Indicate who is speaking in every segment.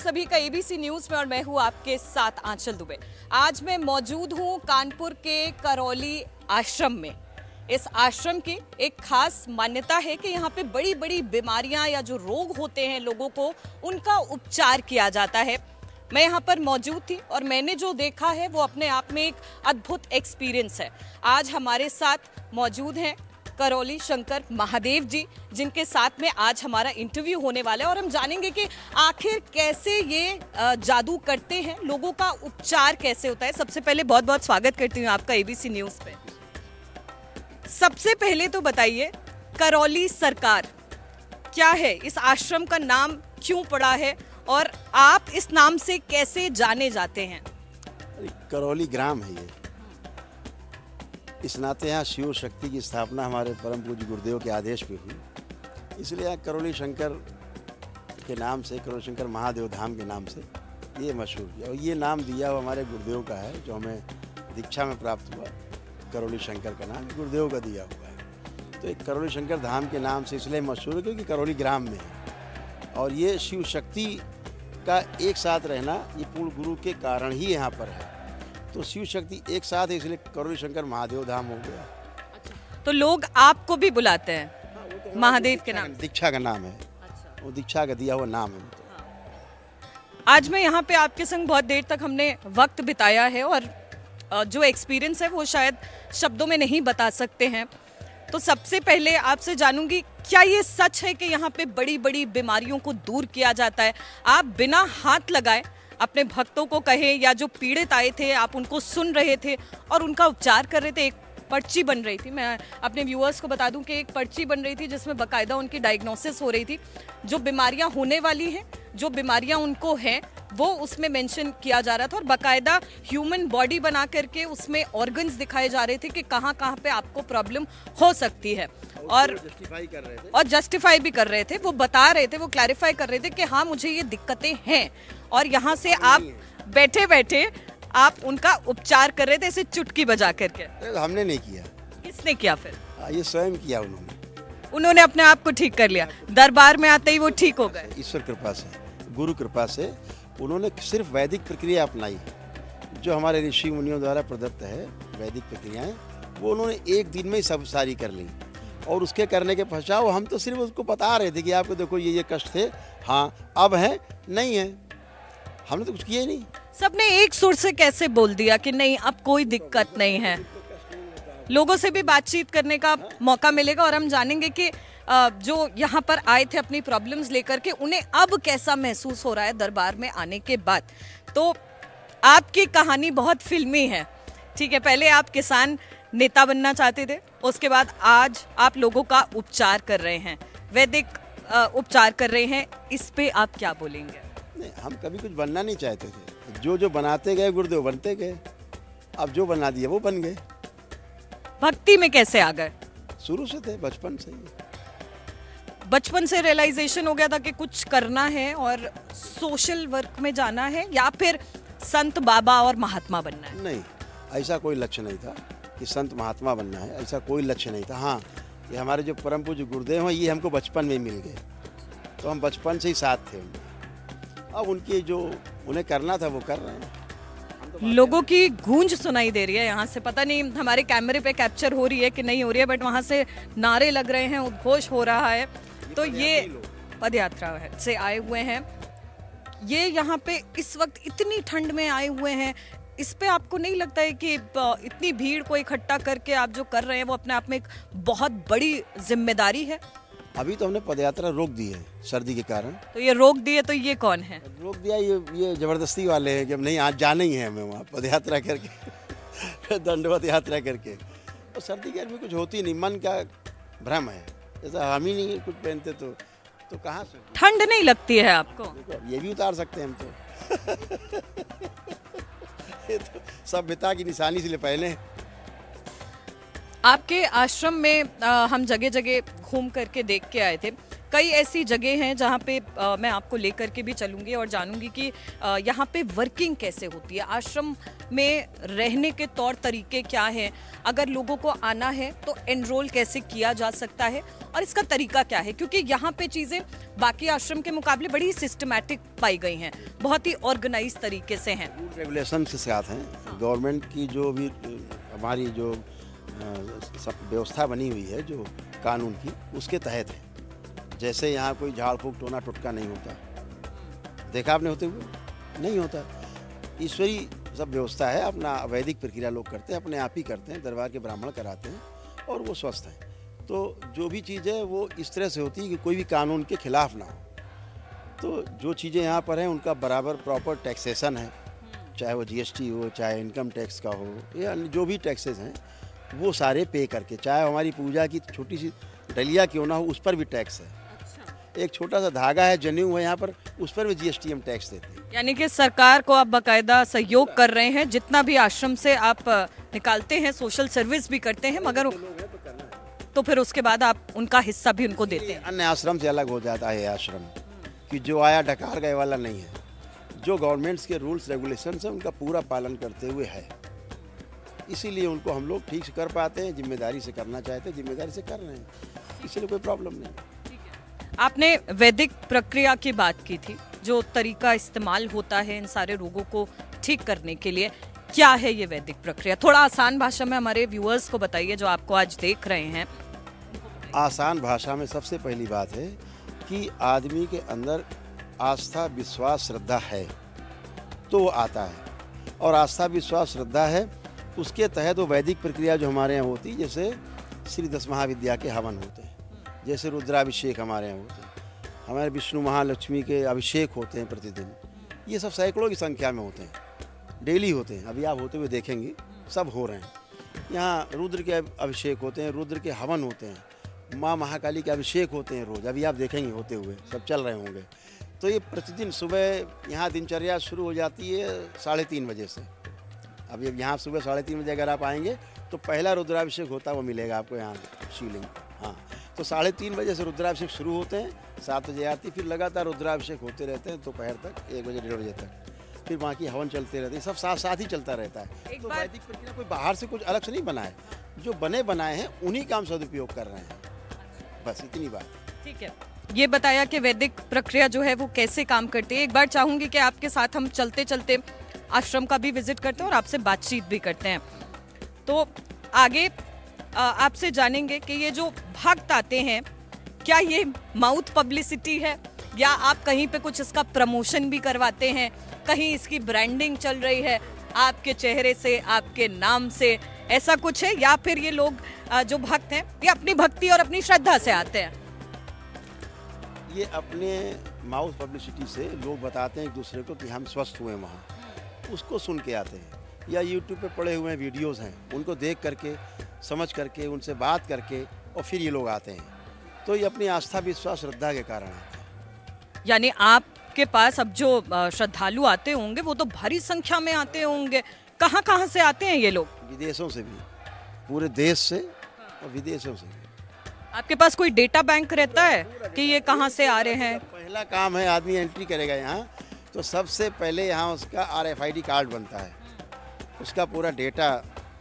Speaker 1: सभी का ABC news में और मैं हूं आपके साथ आंचल दुबे। आज मैं मौजूद हूं कानपुर के करौली आश्रम में। इस आश्रम की एक खास मान्यता है कि यहाँ पे बड़ी बड़ी बीमारियां या जो रोग होते हैं लोगों को, उनका उपचार किया जाता है। मैं यहाँ पर मौजूद थी और मैंने जो देखा है वो अपने आप में एक अद्भुत एक्सपीरियंस है। आज हमारे साथ मौजूद हैं करौली शंकर महादेव जी, जिनके साथ में आज हमारा इंटरव्यू होने वाला है और हम जानेंगे कि आखिर कैसे ये जादू करते हैं, लोगों का उपचार कैसे होता है। सबसे पहले बहुत बहुत स्वागत करती हूँ आपका एबीसी न्यूज पे। सबसे पहले तो बताइए, करौली सरकार क्या है, इस आश्रम का नाम क्यों पड़ा है और आप इस नाम से कैसे जाने जाते हैं?
Speaker 2: करौली ग्राम है ये, इस नाते यहाँ शिव शक्ति की स्थापना हमारे परम पूज्य गुरुदेव के आदेश पे हुई, इसलिए यहाँ करौली शंकर के नाम से, करौली शंकर महादेव धाम के नाम से ये मशहूर किया। और ये नाम दिया हुआ हमारे गुरुदेव का है, जो हमें दीक्षा में प्राप्त हुआ। करौली शंकर का नाम गुरुदेव का दिया हुआ है, तो एक करौली शंकर धाम के नाम से इसलिए मशहूर है क्योंकि करौली ग्राम में है। और ये शिव शक्ति का एक साथ रहना, ये पूर्ण गुरु के कारण ही यहाँ पर है। तो शिव शक्ति एक साथ है, इसलिए करौली शंकर महादेव धाम हो गया।
Speaker 1: तो लोग आपको भी बुलाते हैं महादेव के नाम?
Speaker 2: दीक्षा का नाम है। वो दीक्षा का दिया हुआ नाम है।
Speaker 1: आज मैं यहाँ पे आपके संग बहुत देर तक हमने वक्त बिताया है और जो एक्सपीरियंस है वो शायद शब्दों में नहीं बता सकते हैं। तो सबसे पहले आपसे जानूंगी, क्या ये सच है कि यहाँ पे बड़ी बड़ी बीमारियों को दूर किया जाता है? आप बिना हाथ लगाए अपने भक्तों को कहे, या जो पीड़ित आए थे आप उनको सुन रहे थे और उनका उपचार कर रहे थे। एक पर्ची बन रही थी, मैं अपने व्यूअर्स को बता दूं कि एक पर्ची बन रही थी जिसमें बाकायदा उनकी डायग्नोसिस हो रही थी, जो बीमारियां होने वाली हैं, जो बीमारियां उनको हैं वो उसमें मेंशन किया जा रहा था और बाकायदा ह्यूमन बॉडी बना करके उसमें ऑर्गन्स दिखाए जा रहे थे कि कहाँ कहाँ पे आपको प्रॉब्लम हो सकती है। और जस्टिफाई भी कर रहे थे, वो बता रहे थे, वो क्लैरिफाई कर रहे थे कि हाँ मुझे ये दिक्कतें हैं, और यहाँ से आप बैठे बैठे आप उनका उपचार कर रहे थे ऐसे चुटकी बजा करके।
Speaker 2: हमने नहीं किया।
Speaker 1: किसने किया फिर?
Speaker 2: ये स्वयं किया
Speaker 1: उन्होंने अपने आप को ठीक कर लिया, दरबार में आते ही वो ठीक हो गए।
Speaker 2: ईश्वर कृपा से, गुरु कृपा से उन्होंने सिर्फ वैदिक प्रक्रिया अपनाई, जो हमारे ऋषि मुनियों द्वारा प्रदत्त है वैदिक प्रक्रियाएं, वो उन्होंने एक दिन में ही सब सारी कर ली। और उसके करने के पश्चात हम तो सिर्फ उसको बता रहे थे कि आपको देखो ये कष्ट थे, हाँ अब है नहीं है, हमने तो कुछ किया ही नहीं।
Speaker 1: सबने एक सुर से कैसे बोल दिया कि नहीं अब कोई दिक्कत नहीं है? लोगों से भी बातचीत करने का मौका मिलेगा और हम जानेंगे कि जो यहाँ पर आए थे अपनी प्रॉब्लम्स लेकर के, उन्हें अब कैसा महसूस हो रहा है दरबार में आने के बाद। तो आपकी कहानी बहुत फिल्मी है, ठीक है। पहले आप किसान नेता बनना चाहते थे, उसके बाद आज आप लोगों का उपचार कर रहे हैं, वैदिक उपचार कर रहे हैं, इस पे आप क्या बोलेंगे?
Speaker 2: नहीं, हम कभी कुछ बनना नहीं चाहते थे, जो बनाते गए गुरुदेव बनते गए, अब जो बना दिया वो बन गए।
Speaker 1: भक्ति में कैसे आ गए?
Speaker 2: शुरू से थे, बचपन से ही।
Speaker 1: बचपन से रियलाइजेशन हो गया था कि कुछ करना है और सोशल वर्क में जाना है, या फिर संत बाबा और महात्मा बनना है?
Speaker 2: नहीं, ऐसा कोई लक्ष्य नहीं था कि संत महात्मा बनना है, ऐसा कोई लक्ष्य नहीं था। हाँ, ये हमारे जो परम पूज्य गुरुदेव हैं, ये हमको बचपन में मिल गए, तो हम बचपन से ही साथ थे उनके। अब उनके जो उन्हें करना था वो कर रहे हैं।
Speaker 1: लोगों की गूंज सुनाई दे रही है यहाँ से, पता नहीं हमारे कैमरे पे कैप्चर हो रही है कि नहीं हो रही है, बट वहाँ से नारे लग रहे हैं, उद्घोष हो रहा है। तो ये पदयात्रा से आए हुए हैं, ये यहाँ पे इस वक्त इतनी ठंड में आए हुए हैं, इस पे आपको नहीं लगता है कि इतनी भीड़ को इकट्ठा करके आप जो कर रहे हैं वो अपने आप में एक बहुत बड़ी जिम्मेदारी है?
Speaker 2: अभी तो हमने पदयात्रा रोक दी है सर्दी के कारण।
Speaker 1: तो ये रोक दिए, तो ये कौन है?
Speaker 2: रोक दिया ये जबरदस्ती वाले हैं कि अब नहीं, आज जाना ही है हमें वहाँ पदयात्रा करके दंडवत यात्रा करके। और सर्दी गर्मी कुछ होती नहीं, मन का भ्रम है, जैसा हम ही नहीं कुछ पहनते तो कहाँ से
Speaker 1: ठंड नहीं लगती है आपको?
Speaker 2: ये भी उतार सकते हैं हम तो ये तो सभ्यता की निशानी, इसलिए पहले।
Speaker 1: आपके आश्रम में हम जगह जगह घूम करके देख के आए थे, कई ऐसी जगह हैं जहाँ पे मैं आपको लेकर के भी चलूँगी और जानूँगी कि यहाँ पे वर्किंग कैसे होती है, आश्रम में रहने के तौर तरीके क्या हैं, अगर लोगों को आना है तो एनरोल कैसे किया जा सकता है और इसका तरीका क्या है, क्योंकि यहाँ पे चीज़ें बाकी आश्रम के मुकाबले बड़ी सिस्टमैटिक पाई गई हैं, बहुत ही ऑर्गेनाइज तरीके से हैं।
Speaker 2: रूल रेगुलेशन के साथ हैं। गवर्नमेंट की जो भी हमारी जो व्यवस्था बनी हुई है, जो कानून की, उसके तहत है। जैसे यहाँ कोई झाड़ फूक टोना टुटका नहीं होता, देखा आपने होते हुए, नहीं होता। ईश्वरी सब व्यवस्था है, अपना वैदिक प्रक्रिया लोग करते हैं, अपने आप ही करते हैं, दरबार के ब्राह्मण कराते हैं और वो स्वस्थ हैं। तो जो भी चीज़ है वो इस तरह से होती है कि कोई भी कानून के खिलाफ ना हो। तो जो चीज़ें यहाँ पर हैं उनका बराबर प्रॉपर टैक्सेशन है, चाहे वो GST हो, चाहे इनकम टैक्स का हो, या जो भी टैक्सेस हैं वो सारे पे करके, चाहे हमारी पूजा की छोटी सी डलिया क्यों ना हो उस पर भी टैक्स है। एक छोटा सा धागा है, जनेऊ है यहाँ पर, उस पर भी GST हम टैक्स देते हैं।
Speaker 1: यानी कि सरकार को आप बाकायदा सहयोग कर रहे हैं, जितना भी आश्रम से आप निकालते हैं, सोशल सर्विस भी करते हैं, मगर तो फिर उसके बाद आप उनका हिस्सा भी उनको देते हैं।
Speaker 2: अन्य आश्रम से अलग हो जाता है ये आश्रम, कि जो आया डकार गए वाला नहीं है। जो गवर्नमेंट्स के रूल्स रेगुलेशंस हैं उनका पूरा पालन करते हुए है, इसीलिए उनको हम लोग ठीक से कर पाते हैं। जिम्मेदारी से करना चाहते हैं, जिम्मेदारी से कर रहे हैं, इसलिए कोई प्रॉब्लम नहीं।
Speaker 1: आपने वैदिक प्रक्रिया की बात की थी, जो तरीका इस्तेमाल होता है इन सारे रोगों को ठीक करने के लिए, क्या है ये वैदिक प्रक्रिया? थोड़ा आसान भाषा में हमारे व्यूअर्स को बताइए जो आपको आज देख रहे हैं।
Speaker 2: आसान भाषा में सबसे पहली बात है कि आदमी के अंदर आस्था विश्वास श्रद्धा है तो वो आता है, और आस्था विश्वास श्रद्धा है उसके तहत वो वैदिक प्रक्रिया जो हमारे यहाँ होती है, जैसे श्री 10 महाविद्या के हवन होते हैं, जैसे रुद्राभिषेक हमारे यहाँ होते हैं, हमारे विष्णु महालक्ष्मी के अभिषेक होते हैं प्रतिदिन। ये सब सैकड़ों की संख्या में होते हैं, डेली होते हैं। अभी आप होते हुए देखेंगे, सब हो रहे हैं। यहाँ रुद्र के अभिषेक होते हैं, रुद्र के हवन होते हैं, माँ महाकाली के अभिषेक होते हैं रोज़, अभी आप देखेंगे होते हुए, सब चल रहे होंगे। तो ये प्रतिदिन सुबह यहाँ दिनचर्या शुरू हो जाती है 3:30 बजे से। अब यहाँ सुबह 3:30 बजे अगर आप आएंगे तो पहला रुद्राभिषेक होता है वो मिलेगा आपको यहाँ शिवलिंग। हाँ, तो 3:30 बजे से रुद्राभिषेक शुरू होते हैं, 7 बजे आती, फिर लगातार रुद्राभिषेक होते रहते हैं दोपहर तक, 1 बजे 1:30 बजे तक, फिर वहाँ की हवन चलते रहते हैं, सब साथ साथ ही चलता रहता है। तो वैदिक प्रक्रिया कोई बाहर से कुछ अलग से नहीं बना है, जो बने बनाए हैं उन्हीं का हम सदुपयोग कर रहे हैं, बस इतनी बात।
Speaker 1: ठीक है, ये बताया कि वैदिक प्रक्रिया जो है वो कैसे काम करती है। एक बार चाहूंगी कि आपके साथ हम चलते चलते आश्रम का भी विजिट करते हैं और आपसे बातचीत भी करते हैं। तो आगे आपसे जानेंगे कि ये जो भक्त आते हैं, क्या ये माउथ पब्लिसिटी है या आप कहीं पे कुछ इसका प्रमोशन भी करवाते हैं, कहीं इसकी ब्रांडिंग चल रही है आपके चेहरे से, आपके नाम से, ऐसा कुछ है, या फिर ये लोग जो भक्त हैं ये अपनी भक्ति और अपनी श्रद्धा से आते हैं?
Speaker 2: ये अपने माउथ पब्लिसिटी से लोग बताते हैं एक दूसरे को कि हम स्वस्थ हुए वहाँ, उसको सुन के आते हैं, या यूट्यूब पे पड़े हुए वीडियोस हैं उनको देख करके, समझ करके, उनसे बात करके, और फिर ये लोग आते हैं। तो ये अपनी आस्था विश्वास श्रद्धा के कारण आते हैं।
Speaker 1: यानी आपके पास अब जो श्रद्धालु आते होंगे वो तो भारी संख्या में आते होंगे, कहाँ कहाँ से आते हैं ये लोग?
Speaker 2: विदेशों से भी, पूरे देश से और विदेशों से भी।
Speaker 1: आपके पास कोई डेटा बैंक रहता है कि ये कहाँ से आ रहे हैं?
Speaker 2: पहला काम है, आदमी एंट्री करेगा यहाँ तो सबसे पहले यहाँ उसका RFID कार्ड बनता है, उसका पूरा डेटा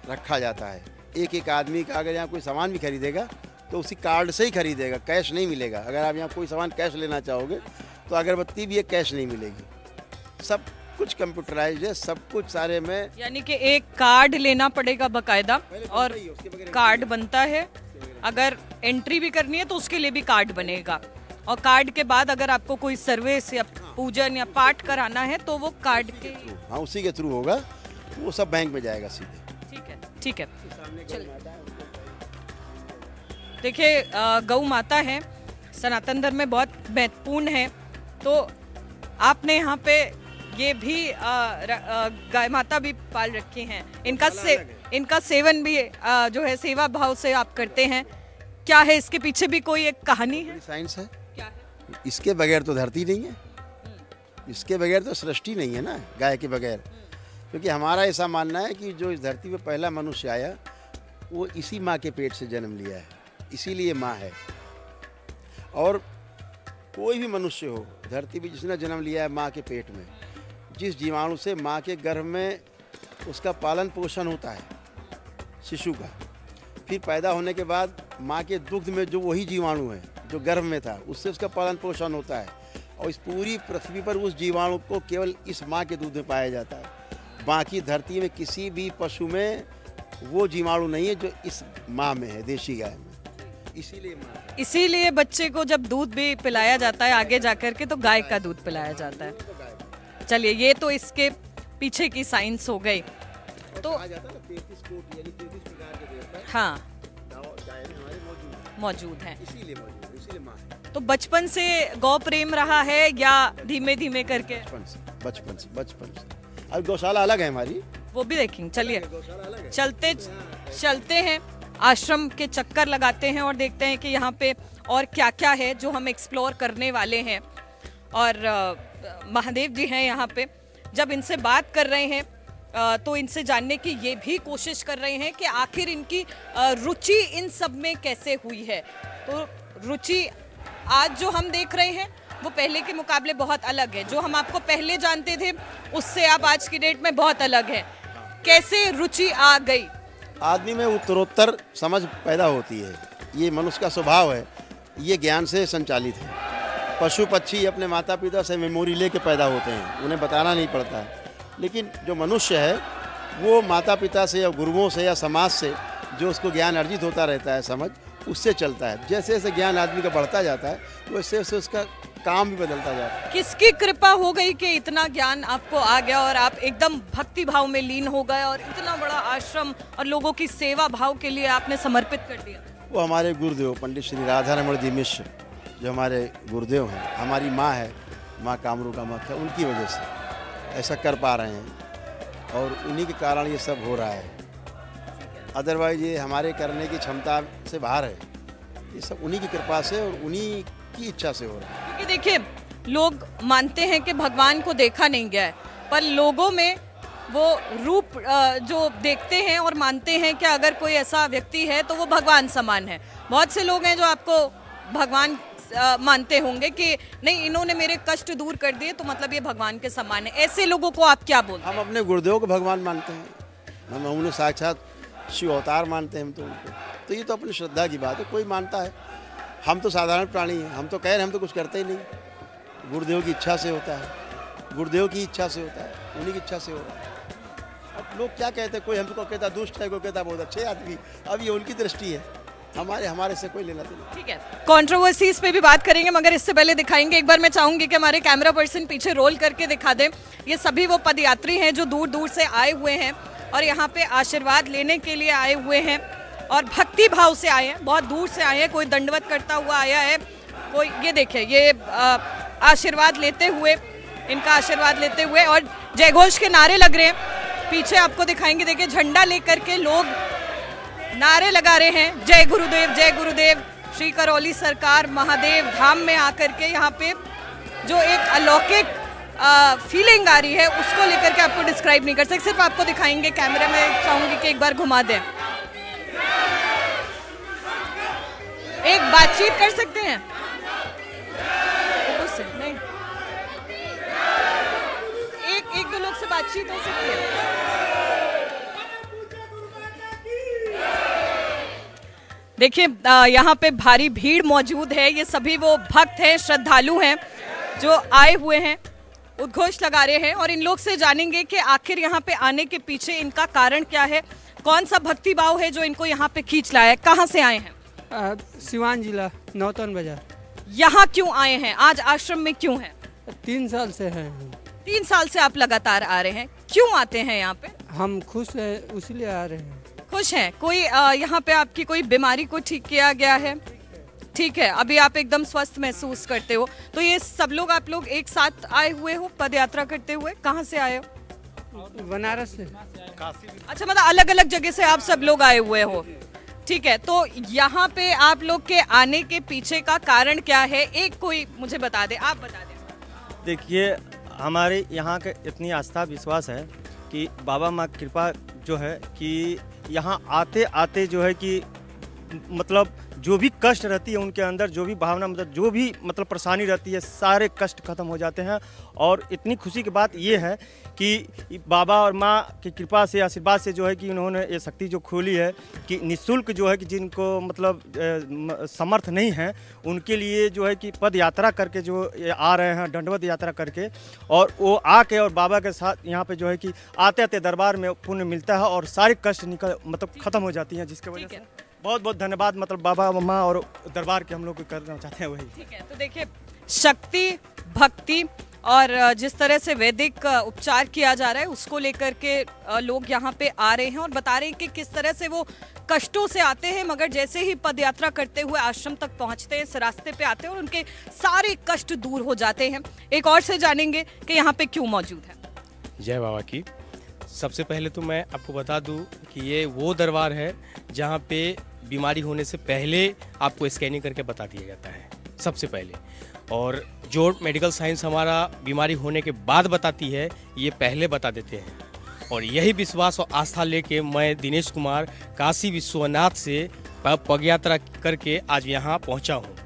Speaker 2: रखा जाता है। एक एक आदमी का अगर यहाँ कोई सामान भी खरीदेगा तो उसी कार्ड से ही खरीदेगा, कैश नहीं मिलेगा। अगर आप यहाँ कोई सामान कैश लेना चाहोगे तो अगरबत्ती भी एक कैश नहीं मिलेगी, सब कुछ कंप्यूटराइज्ड है, सब कुछ सारे में।
Speaker 1: यानी कि एक कार्ड लेना पड़ेगा बाकायदा, और कार्ड बनता है, अगर एंट्री भी करनी है तो उसके लिए भी कार्ड बनेगा, और कार्ड के बाद अगर आपको कोई सर्विस या पूजन या पाठ कराना है तो वो कार्ड के,
Speaker 2: हाँ, उसी के थ्रू होगा, वो सब बैंक में जाएगा सीधे।
Speaker 1: ठीक है, ठीक है। देखिए, गौ माता है, सनातन धर्म में बहुत महत्वपूर्ण है, तो आपने यहाँ पे ये भी गाय माता भी पाल रखी हैं, इनका सेवन भी जो है सेवा भाव से आप करते हैं। क्या है इसके पीछे भी कोई एक कहानी है?
Speaker 2: साइंस है।
Speaker 1: क्या है?
Speaker 2: इसके बगैर तो धरती नहीं है, इसके बगैर तो सृष्टि नहीं है ना, गाय के बगैर। क्योंकि हमारा ऐसा मानना है कि जो इस धरती पे पहला मनुष्य आया वो इसी माँ के पेट से जन्म लिया है, इसीलिए माँ है। और कोई भी मनुष्य हो, धरती पे जिसने जन्म लिया है माँ के पेट में, जिस जीवाणु से माँ के गर्भ में उसका पालन पोषण होता है शिशु का, फिर पैदा होने के बाद माँ के दुग्ध में जो वही जीवाणु है जो गर्भ में था, उससे उसका पालन पोषण होता है। और इस पूरी पृथ्वी पर उस जीवाणु को केवल इस माँ के दूध में पाया जाता है। बाकी धरती में किसी भी पशु में वो जीवाणु नहीं है जो इस माँ में है, देशी गाय में।
Speaker 1: इसीलिए बच्चे को जब दूध भी पिलाया जाता है आगे जाकर के, तो गाय का दूध पिलाया जाता है। चलिए, ये तो इसके पीछे की साइंस हो गई। तो हाँ, मौजूद है, इसीलिए माँ है। तो बचपन से गौ प्रेम रहा है या धीमे धीमे करके?
Speaker 2: बचपन से। अब गौशाला अलग है हमारी,
Speaker 1: वो भी देखेंगे। चलिए चलते हैं, आश्रम के चक्कर लगाते हैं और देखते हैं कि यहाँ पे और क्या क्या है जो हम एक्सप्लोर करने वाले हैं। और महादेव जी हैं यहाँ पे। जब इनसे बात कर रहे हैं तो इनसे जानने की ये भी कोशिश कर रहे हैं कि आखिर इनकी रुचि इन सब में कैसे हुई है। तो रुचि आज जो हम देख रहे हैं वो पहले के मुकाबले बहुत अलग है। जो हम आपको पहले जानते थे उससे आप आज की डेट में बहुत अलग है। कैसे रुचि आ गई?
Speaker 2: आदमी में उत्तरोत्तर समझ पैदा होती है। ये मनुष्य का स्वभाव है, ये ज्ञान से संचालित है। पशु पक्षी अपने माता पिता से मेमोरी लेके पैदा होते हैं, उन्हें बताना नहीं पड़ता है। लेकिन जो मनुष्य है वो माता पिता से या गुरुओं से या समाज से जो उसको ज्ञान अर्जित होता रहता है, समझ, उससे चलता है। जैसे जैसे ज्ञान आदमी का बढ़ता जाता है वैसे वैसे उसका काम भी बदलता जाता है।
Speaker 1: किसकी कृपा हो गई कि इतना ज्ञान आपको आ गया और आप एकदम भक्ति भाव में लीन हो गए और इतना बड़ा आश्रम और लोगों की सेवा भाव के लिए आपने समर्पित कर दिया?
Speaker 2: वो हमारे गुरुदेव पंडित श्री राधा रमण जी मिश्र जो हमारे गुरुदेव हैं, हमारी माँ है, माँ कामरू का मठ है, उनकी वजह से ऐसा कर पा रहे हैं और उन्हीं के कारण ये सब हो रहा है। अदरवाइज ये हमारे करने की क्षमता से बाहर है। ये सब उन्हीं की कृपा से और उन्हीं की इच्छा से हो रहा है।
Speaker 1: क्योंकि देखिए, लोग मानते हैं कि भगवान को देखा नहीं गया है, पर लोगों में वो रूप जो देखते हैं और मानते हैं कि अगर कोई ऐसा व्यक्ति है तो वो भगवान समान है। बहुत से लोग हैं जो आपको भगवान मानते होंगे कि नहीं, इन्होंने मेरे कष्ट दूर कर दिए तो मतलब ये भगवान के समान है। ऐसे लोगों को आप क्या बोलते हैं?
Speaker 2: हम अपने गुरुदेव को भगवान मानते हैं, हम उन्हें साक्षात शिव अवतार मानते हैं हम तो उनको। तो ये तो अपनी श्रद्धा की बात है, कोई मानता है। हम तो साधारण प्राणी हैं, हम तो कह रहे हैं, हम तो कुछ करते ही नहीं। गुरुदेव की इच्छा से होता है, गुरुदेव की इच्छा से होता है, उन्हीं की इच्छा से हो रहा है। अब लोग क्या कहते हैं, कोई हमको कहता दुष्ट है, कोई कहता बहुत अच्छे आदमी। अब ये उनकी दृष्टि है, हमारे से कोई लेना देना।
Speaker 1: ठीक है, कंट्रोवर्सीज पे भी बात करेंगे, मगर इससे पहले दिखाएंगे एक बार, मैं चाहूंगी कि हमारे कैमरा पर्सन पीछे रोल करके दिखा दें। ये सभी वो पदयात्री हैं जो दूर दूर से आए हुए हैं और यहाँ पे आशीर्वाद लेने के लिए आए हुए हैं और भक्ति भाव से आए हैं, बहुत दूर से आए हैं। कोई दंडवत करता हुआ आया है, कोई ये देखिए, ये आशीर्वाद लेते हुए, इनका आशीर्वाद लेते हुए, और जयघोष के नारे लग रहे हैं। पीछे आपको दिखाएंगे, देखिए झंडा लेकर के लोग नारे लगा रहे हैं, जय गुरुदेव, जय गुरुदेव। श्री करौली सरकार महादेव धाम में आकर के यहाँ पे जो एक अलौकिक फीलिंग आ रही है उसको लेकर के आपको डिस्क्राइब नहीं कर सकते, सिर्फ आपको दिखाएंगे। कैमरे में चाहूंगी कि एक बार घुमा दें। एक बातचीत कर सकते हैं उससे? नहीं, एक दो लोग से बातचीत हो सकती है। देखिए, यहाँ पे भारी भीड़ मौजूद है। ये सभी वो भक्त हैं, श्रद्धालु हैं जो आए हुए हैं, उद्घोष लगा रहे हैं। और इन लोग से जानेंगे कि आखिर यहाँ पे आने के पीछे इनका कारण क्या है, कौन सा भक्ति भाव है जो इनको यहाँ पे खींच लाया है। कहाँ से आए हैं?
Speaker 3: सिवान जिला, नौतन बाजार। यहाँ
Speaker 1: क्यों आए हैं? आज आश्रम में क्यों हैं?
Speaker 3: 3 साल से हैं।
Speaker 1: 3 साल से आप लगातार आ रहे हैं, क्यों आते हैं यहाँ पे?
Speaker 3: हम खुश हैं, इसलिए आ रहे हैं।
Speaker 1: खुश हैं? कोई यहाँ पे आपकी कोई बीमारी को ठीक किया गया है? ठीक है, अभी आप एकदम स्वस्थ महसूस करते हो। तो ये सब लोग, आप लोग एक साथ आए हुए हो पद यात्रा करते हुए? कहाँ से आए हो?
Speaker 3: बनारस से।
Speaker 1: अच्छा, मतलब अलग अलग जगह से आप सब लोग आए हुए हो। ठीक है, तो यहाँ पे आप लोग के आने के पीछे का कारण क्या है? एक कोई मुझे बता दे, आप बता दें।
Speaker 4: देखिए, हमारे यहाँ का इतनी आस्था विश्वास है कि बाबा माँ कृपा जो है कि यहाँ आते आते जो है कि मतलब जो भी कष्ट रहती है उनके अंदर, जो भी भावना मतलब जो भी मतलब परेशानी रहती है, सारे कष्ट खत्म हो जाते हैं। और इतनी खुशी की बात ये है कि बाबा और माँ की कृपा से, आशीर्वाद से जो है कि उन्होंने ये शक्ति जो खोली है कि निःशुल्क जो है कि जिनको मतलब समर्थ नहीं है उनके लिए जो है कि पद यात्रा करके जो आ रहे हैं, दंडवत यात्रा करके, और वो आके और बाबा के साथ यहाँ पे जो है कि आते आते दरबार में पुण्य मिलता है और सारे कष्ट मतलब खत्म हो जाती हैं, जिसके वजह से बहुत बहुत धन्यवाद मतलब बाबा मम्मा और दरबार के हम लोग करना चाहते हैं वही।
Speaker 1: ठीक है, तो देखिए शक्ति, भक्ति और जिस तरह से वैदिक उपचार किया जा रहा है उसको लेकर के लोग यहाँ पे आ रहे हैं और बता रहे हैं कि किस तरह से वो कष्टों से आते हैं, मगर जैसे ही पद यात्रा करते हुए आश्रम तक पहुँचते हैं, इस रास्ते पे आते हैं और उनके सारे कष्ट दूर हो जाते हैं। एक और से जानेंगे कि यहाँ पे क्यों मौजूद है।
Speaker 5: जय बाबा की। सबसे पहले तो मैं आपको बता दूं कि ये वो दरबार है जहाँ पे बीमारी होने से पहले आपको स्कैनिंग करके बता दिया जाता है सबसे पहले, और जो मेडिकल साइंस हमारा बीमारी होने के बाद बताती है ये पहले बता देते हैं। और यही विश्वास और आस्था लेके मैं दिनेश कुमार काशी विश्वनाथ से पग यात्रा करके आज यहाँ पहुँचा हूँ।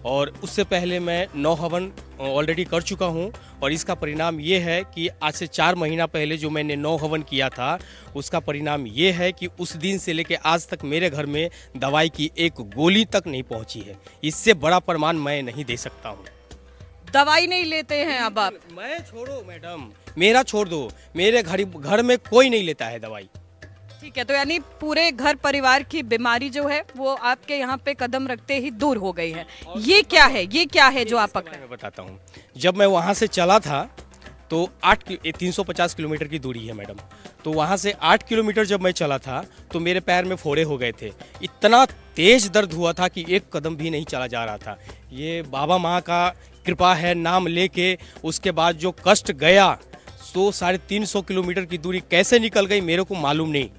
Speaker 5: और उससे पहले मैं 9 हवन ऑलरेडी कर चुका हूं और इसका परिणाम ये है कि आज से 4 महीना पहले जो मैंने 9 हवन किया था उसका परिणाम ये है कि उस दिन से लेके आज तक मेरे घर में दवाई की एक गोली तक नहीं पहुंची है। इससे बड़ा प्रमाण मैं नहीं दे सकता हूं।
Speaker 1: दवाई नहीं लेते हैं अब आप?
Speaker 5: मैं छोड़ो मैडम, मेरा छोड़ दो, मेरे घर में कोई नहीं लेता है दवाई।
Speaker 1: ठीक है, तो यानी पूरे घर परिवार की बीमारी जो है वो आपके यहाँ पे कदम रखते ही दूर हो गई है। ये क्या है, ये क्या है जो आप पकड़े?
Speaker 5: मैं बताता हूँ। जब मैं वहाँ से चला था तो 350 किलोमीटर की दूरी है मैडम, तो वहाँ से 8 किलोमीटर जब मैं चला था तो मेरे पैर में फोड़े हो गए थे। इतना तेज दर्द हुआ था कि एक कदम भी नहीं चला जा रहा था। ये बाबा माँ का कृपा है, नाम लेके उसके बाद जो कष्ट गया तो 350 किलोमीटर की दूरी कैसे निकल गई मेरे को मालूम नहीं।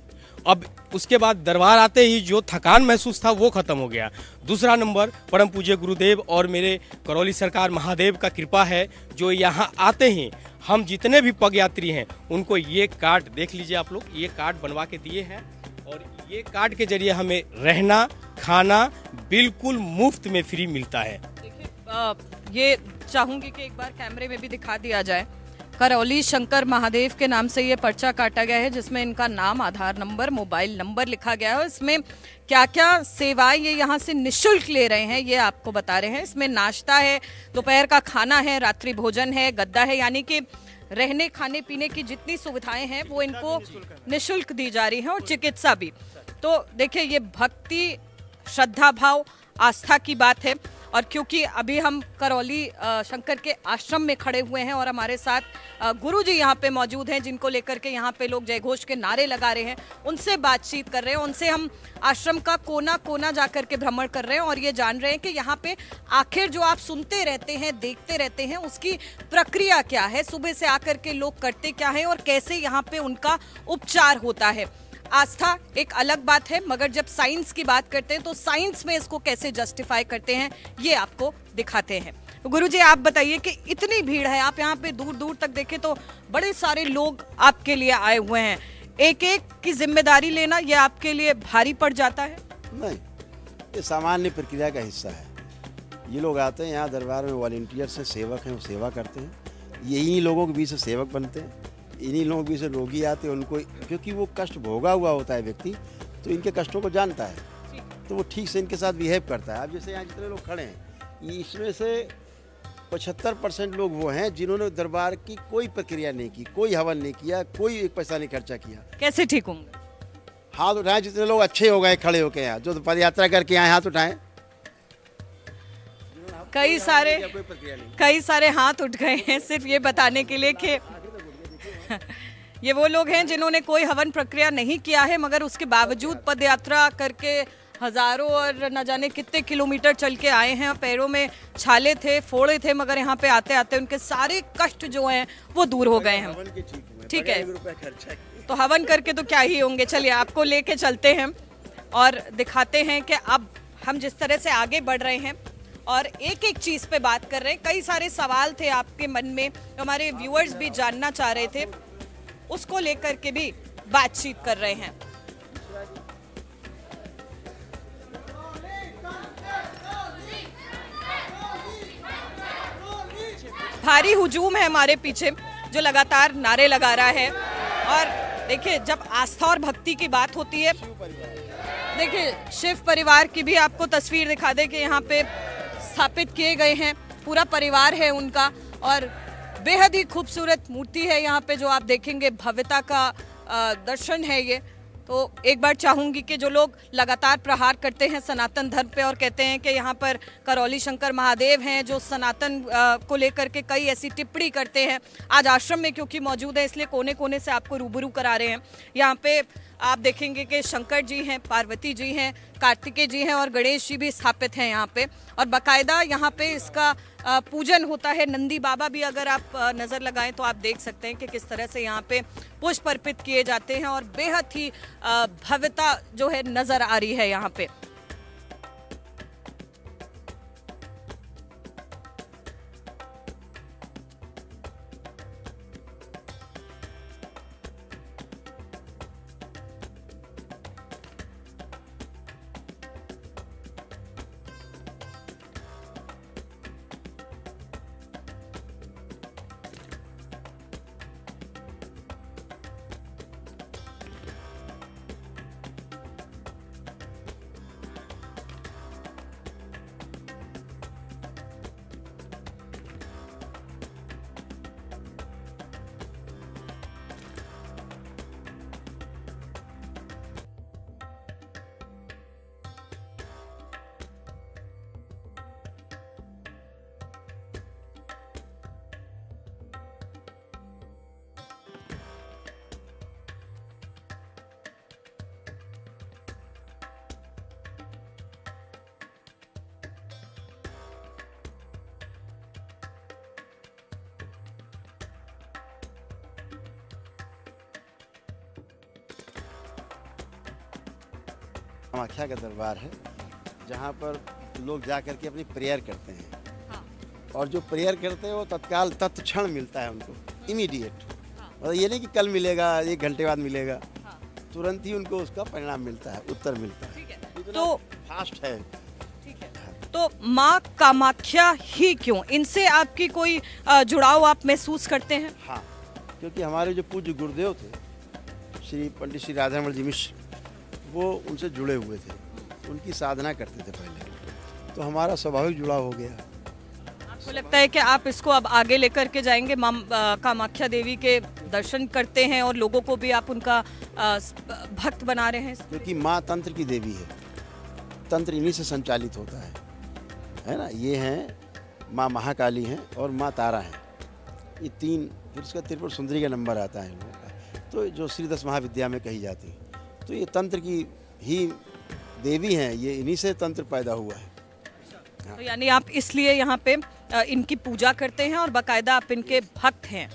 Speaker 5: अब उसके बाद दरबार आते ही जो थकान महसूस था वो खत्म हो गया। दूसरा नंबर परम पूज्य गुरुदेव और मेरे करौली सरकार महादेव का कृपा है, जो यहाँ आते हैं हम जितने भी पग यात्री हैं उनको ये कार्ड देख लीजिए आप लोग, ये कार्ड बनवा के दिए हैं और ये कार्ड के जरिए हमें रहना खाना बिल्कुल मुफ्त में फ्री मिलता है।
Speaker 1: देखिए ये चाहूंगी कि एक बार कैमरे में भी दिखा दिया जाए। करौली शंकर महादेव के नाम से ये पर्चा काटा गया है जिसमें इनका नाम, आधार नंबर, मोबाइल नंबर लिखा गया है। इसमें क्या क्या सेवाएं ये यहाँ से निःशुल्क ले रहे हैं ये आपको बता रहे हैं। इसमें नाश्ता है, दोपहर का खाना है, रात्रि भोजन है, गद्दा है, यानी कि रहने खाने पीने की जितनी सुविधाएं हैं वो इनको निःशुल्क दी जा रही हैं और चिकित्सा भी। तो देखिए ये भक्ति, श्रद्धा भाव, आस्था की बात है। और क्योंकि अभी हम करौली शंकर के आश्रम में खड़े हुए हैं और हमारे साथ गुरुजी यहाँ पे मौजूद हैं जिनको लेकर के यहाँ पे लोग जयघोष के नारे लगा रहे हैं, उनसे बातचीत कर रहे हैं, उनसे हम आश्रम का कोना कोना जा कर के भ्रमण कर रहे हैं और ये जान रहे हैं कि यहाँ पे आखिर जो आप सुनते रहते हैं, देखते रहते हैं, उसकी प्रक्रिया क्या है, सुबह से आकर के लोग करते क्या है और कैसे यहाँ पे उनका उपचार होता है। आस्था एक अलग बात है, मगर जब साइंस की बात करते हैं तो साइंस में इसको कैसे जस्टिफाई करते हैं ये आपको दिखाते हैं। तो गुरुजी आप बताइए कि इतनी भीड़ है, आप यहाँ पे दूर दूर तक देखें तो बड़े सारे लोग आपके लिए आए हुए हैं, एक एक की जिम्मेदारी लेना ये आपके लिए भारी पड़ जाता है?
Speaker 2: नहीं, ये सामान्य प्रक्रिया का हिस्सा है। ये लोग आते हैं यहाँ दरबार में, वॉलंटियर से सेवक हैं, वो सेवा करते हैं, यही लोगों के बीच से सेवक बनते हैं, इन्हीं लोगों के बीच से रोगी आते हैं उनको, क्योंकि वो कष्ट भोगा हुआ होता है व्यक्ति, तो इनके कष्टों को जानता है तो वो ठीक से इनके साथ बिहेव करता है। अब जैसे यहाँ जितने लोग खड़े हैं इसमें से 75% लोग वो हैं जिन्होंने दरबार की कोई प्रक्रिया नहीं की, कोई हवन नहीं किया, कोई एक पैसा नहीं खर्चा किया।
Speaker 1: कैसे ठीक होंगे?
Speaker 2: हाथ उठाएं जितने लोग अच्छे हो गए खड़े होके यहाँ, जो पद यात्रा करके आए हाथ उठाएं।
Speaker 1: कई सारे हाथ उठ गए हैं सिर्फ ये बताने के लिए कि ये वो लोग हैं जिन्होंने कोई हवन प्रक्रिया नहीं किया है, मगर उसके बावजूद पद यात्रा करके हजारों और न जाने कितने किलोमीटर चल के आए हैं। पैरों में छाले थे, फोड़े थे, मगर यहाँ पे आते आते उनके सारे कष्ट जो हैं वो दूर हो गए हैं। ठीक है, तो हवन करके तो क्या ही होंगे। चलिए आपको लेके चलते हैं और दिखाते हैं कि अब हम जिस तरह से आगे बढ़ रहे हैं और एक एक चीज़ पे बात कर रहे हैं। कई सारे सवाल थे आपके मन में, हमारे व्यूअर्स भी जानना चाह रहे थे, उसको लेकर के भी बातचीत कर रहे हैं। भारी हुजूम है हमारे पीछे जो लगातार नारे लगा रहा है। और देखिए, जब आस्था और भक्ति की बात होती है, देखिए शिव परिवार की भी आपको तस्वीर दिखा दे कि यहाँ पे स्थापित किए गए हैं, पूरा परिवार है उनका। और बेहद ही खूबसूरत मूर्ति है यहाँ पे जो आप देखेंगे, भव्यता का दर्शन है ये। तो एक बार चाहूंगी कि जो लोग लगातार प्रहार करते हैं सनातन धर्म पे और कहते हैं कि यहाँ पर करौली शंकर महादेव हैं जो सनातन को लेकर के कई ऐसी टिप्पणी करते हैं, आज आश्रम में क्योंकि मौजूद है इसलिए कोने कोने से आपको रूबरू करा रहे हैं। यहाँ पे आप देखेंगे कि शंकर जी हैं, पार्वती जी हैं, कार्तिकेय जी हैं और गणेश जी भी स्थापित हैं यहाँ पे। और बाकायदा यहाँ पे इसका पूजन होता है। नंदी बाबा भी अगर आप नज़र लगाएं तो आप देख सकते हैं कि किस तरह से यहाँ पे पुष्प अर्पित किए जाते हैं और बेहद ही भव्यता जो है नज़र आ रही है यहाँ पे।
Speaker 2: कामाख्या का दरबार है जहाँ पर लोग जा कर के अपनी प्रेयर करते हैं।
Speaker 1: हाँ।
Speaker 2: और जो प्रेयर करते हैं वो तत्काल तत्क्षण मिलता है उनको, इमीडिएट। और ये नहीं कि कल मिलेगा, 1 घंटे बाद मिलेगा, तुरंत ही उनको उसका परिणाम मिलता है, उत्तर मिलता है।
Speaker 1: ठीक है,
Speaker 2: इतना
Speaker 1: तो
Speaker 2: फास्ट है।
Speaker 1: ठीक है, तो माँ कामाख्या ही क्यों, इनसे आपकी कोई जुड़ाव आप महसूस करते हैं?
Speaker 2: हाँ, क्योंकि हमारे जो पूज्य गुरुदेव थे श्री पंडित श्री राधारमण जी मिश्र, वो उनसे जुड़े हुए थे, उनकी साधना करते थे पहले, तो हमारा स्वाभाविक जुड़ाव हो गया।
Speaker 1: आपको लगता है कि आप इसको अब आगे लेकर के जाएंगे, माँ कामाख्या देवी के दर्शन करते हैं और लोगों को भी आप उनका भक्त बना रहे हैं?
Speaker 2: क्योंकि माँ तंत्र की देवी है, तंत्र इन्हीं से संचालित होता है ना। ये हैं माँ महाकाली हैं और माँ तारा हैं, ये 3, फिर उसका त्रिपुर सुंदरी का नंबर आता है इन लोगों का, तो जो श्री 10 महाविद्या में कही जाती है। तो ये तंत्र की ही देवी हैं, ये इन्हीं से तंत्र पैदा हुआ है।
Speaker 1: तो यानी आप इसलिए यहाँ पे इनकी पूजा करते हैं और बाकायदा आप इनके भक्त हैं?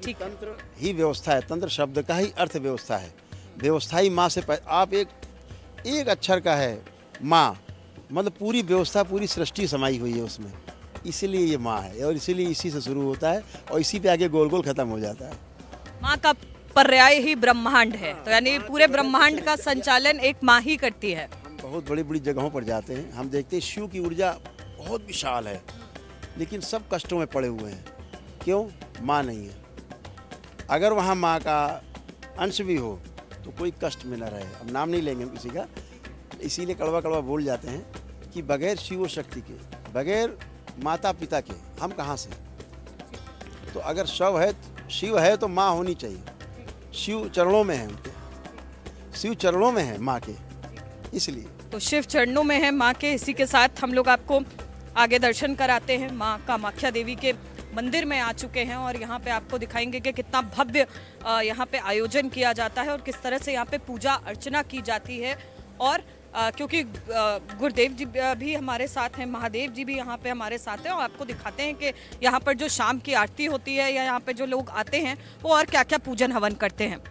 Speaker 1: ठीक,
Speaker 2: तंत्र ही व्यवस्था है, तंत्र शब्द का ही अर्थ व्यवस्था है। व्यवस्था ही माँ से आप एक अक्षर का है माँ, मतलब पूरी व्यवस्था, पूरी सृष्टि समाई हुई है उसमें, इसीलिए ये माँ है। और इसीलिए इसी से शुरू होता है और इसी पे आगे गोल गोल खत्म हो जाता है।
Speaker 1: माँ का पर्याय ही ब्रह्मांड है, तो यानी पूरे ब्रह्मांड का संचालन एक माँ ही करती है।
Speaker 2: हम बहुत बड़ी बड़ी जगहों पर जाते हैं, हम देखते हैं शिव की ऊर्जा बहुत विशाल है, लेकिन सब कष्टों में पड़े हुए हैं। क्यों? माँ नहीं है। अगर वहाँ माँ का अंश भी हो तो कोई कष्ट में न रहे। अब नाम नहीं लेंगे हम किसी का, इसीलिए कड़वा कड़वा बोल जाते हैं कि बगैर शिव शक्ति के, बगैर माता पिता के हम कहाँ से। तो अगर शिव है तो माँ होनी चाहिए। शिव चरणों में है, उनके शिव चरणों में है माँ के, इसलिए।
Speaker 1: तो शिव चरणों में है माँ के। इसी के साथ हम लोग आपको आगे दर्शन कराते हैं। माँ कामाख्या देवी के मंदिर में आ चुके हैं और यहाँ पे आपको दिखाएंगे कि कितना भव्य यहाँ पे आयोजन किया जाता है और किस तरह से यहाँ पे पूजा अर्चना की जाती है। और क्योंकि गुरुदेव जी भी हमारे साथ हैं, महादेव जी भी यहाँ पे हमारे साथ हैं और आपको दिखाते हैं कि यहाँ पर जो शाम की आरती होती है या यहाँ पे जो लोग आते हैं वो और क्या क्या पूजन हवन करते हैं।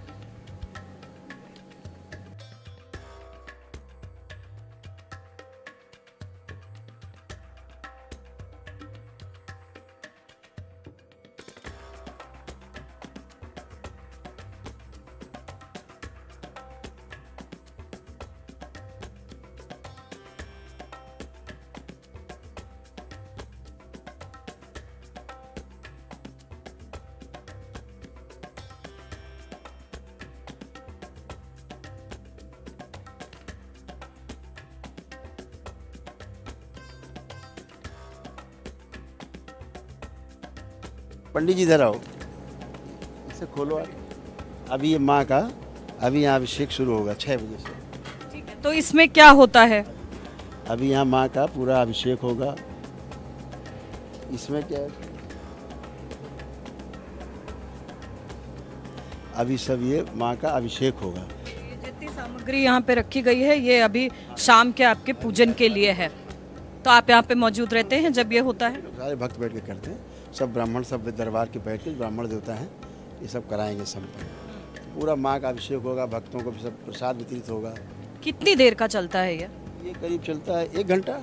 Speaker 2: पंडित जी इधर आओ, इसे खोलो आप। अभी ये माँ का अभी यहाँ अभिषेक शुरू होगा 6 बजे से।
Speaker 1: ठीक है, तो इसमें क्या होता है?
Speaker 2: अभी यहाँ माँ का पूरा अभिषेक होगा। इसमें क्या है, अभी सब ये माँ का अभिषेक होगा।
Speaker 1: ये जितनी सामग्री यहाँ पे रखी गई है ये अभी शाम के आपके पूजन के लिए है, तो आप यहाँ पे मौजूद रहते हैं जब ये होता है?
Speaker 2: सारे भक्त बैठ के करते हैं, सब ब्राह्मण सब दरबार के बैठ के ब्राह्मण देवता हैं, ये सब कराएंगे संपन्न। पूरा माँ का अभिषेक होगा, भक्तों को भी सब प्रसाद वितरित होगा।
Speaker 1: कितनी देर का चलता है ये?
Speaker 2: करीब चलता है 1 घंटा,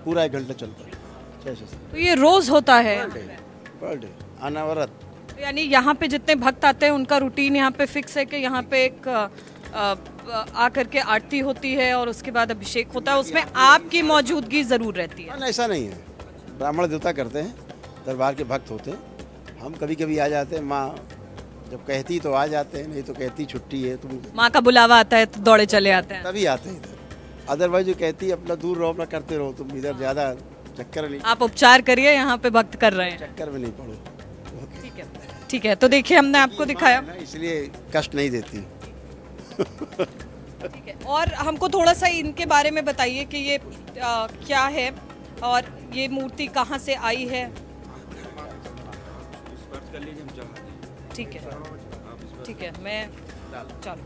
Speaker 2: पूरा 1 घंटा चलता है 6 से 7।
Speaker 1: तो ये रोज होता है?
Speaker 2: पर डे अनवरत।
Speaker 1: यानी यहाँ पे जितने भक्त आते हैं उनका रूटीन यहाँ पे फिक्स है कि यहाँ पे एक आकर के आरती होती है और उसके बाद अभिषेक होता है, उसमें आपकी मौजूदगी जरूर रहती है?
Speaker 2: ऐसा नहीं है, ब्राह्मण देवता करते हैं, दरबार के भक्त होते हैं। हम कभी कभी आ जाते हैं, माँ जब कहती तो आ जाते हैं, नहीं तो कहती छुट्टी है तुम,
Speaker 1: माँ का बुलावा आता है तो दौड़े चले आते हैं?
Speaker 2: तभी आते हैं इधर। अदरवाइज जो कहती है अपना दूर रहो, अपना करते रहो, तुम इधर ज़्यादा चक्कर नहीं,
Speaker 1: आप उपचार करिए, यहाँ पे भक्त कर रहे हैं।
Speaker 2: चक्कर में नहीं पड़ो।
Speaker 1: ठीक है, ठीक है, तो देखिए हमने आपको दिखाया,
Speaker 2: इसलिए कष्ट नहीं देती।
Speaker 1: ठीक है। और हमको थोड़ा सा इनके बारे में बताइए कि ये क्या है और ये मूर्ति कहाँ से आई है? ठीक है, ठीक है, मैं चलो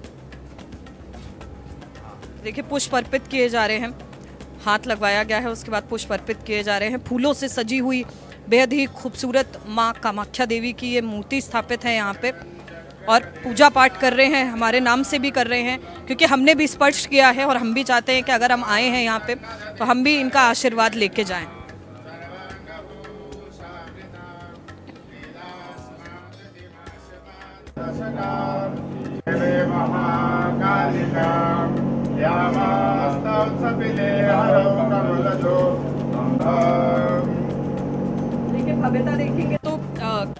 Speaker 1: देखिए पुष्प अर्पित किए जा रहे हैं, हाथ लगवाया गया है, उसके बाद पुष्प अर्पित किए जा रहे हैं। फूलों से सजी हुई बेहद ही खूबसूरत माँ कामाख्या देवी की ये मूर्ति स्थापित है यहाँ पे, और पूजा पाठ कर रहे हैं, हमारे नाम से भी कर रहे हैं, क्योंकि हमने भी स्पर्श किया है और हम भी चाहते हैं कि अगर हम आए हैं यहाँ पे तो हम भी इनका आशीर्वाद लेके जाएं। देखिए भव्यता देखेंगे तो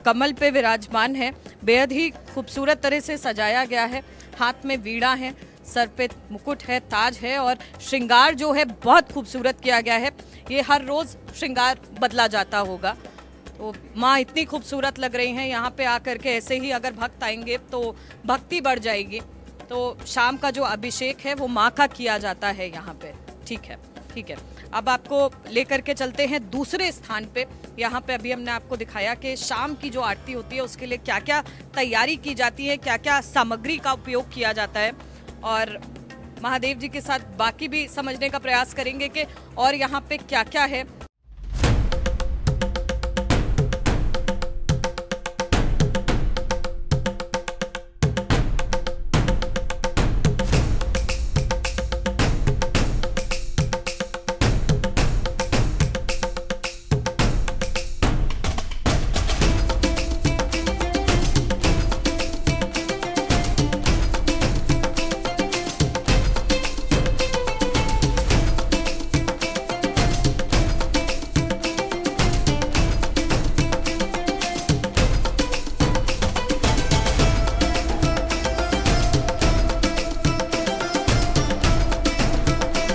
Speaker 1: कमल पे विराजमान है, बेहद ही खूबसूरत तरह से सजाया गया है। हाथ में वीणा है, सर पे मुकुट है, ताज है, और श्रृंगार जो है बहुत खूबसूरत किया गया है। ये हर रोज श्रृंगार बदला जाता होगा, तो माँ इतनी खूबसूरत लग रही हैं। यहाँ पे आकर के ऐसे ही अगर भक्त आएंगे तो भक्ति बढ़ जाएगी। तो शाम का जो अभिषेक है वो माँ का किया जाता है यहाँ पे। ठीक है, ठीक है, अब आपको लेकर के चलते हैं दूसरे स्थान पे। यहाँ पे अभी हमने आपको दिखाया कि शाम की जो आरती होती है उसके लिए क्या क्या तैयारी की जाती है, क्या क्या सामग्री का उपयोग किया जाता है, और महादेव जी के साथ बाकी भी समझने का प्रयास करेंगे कि और यहाँ पे क्या क्या है।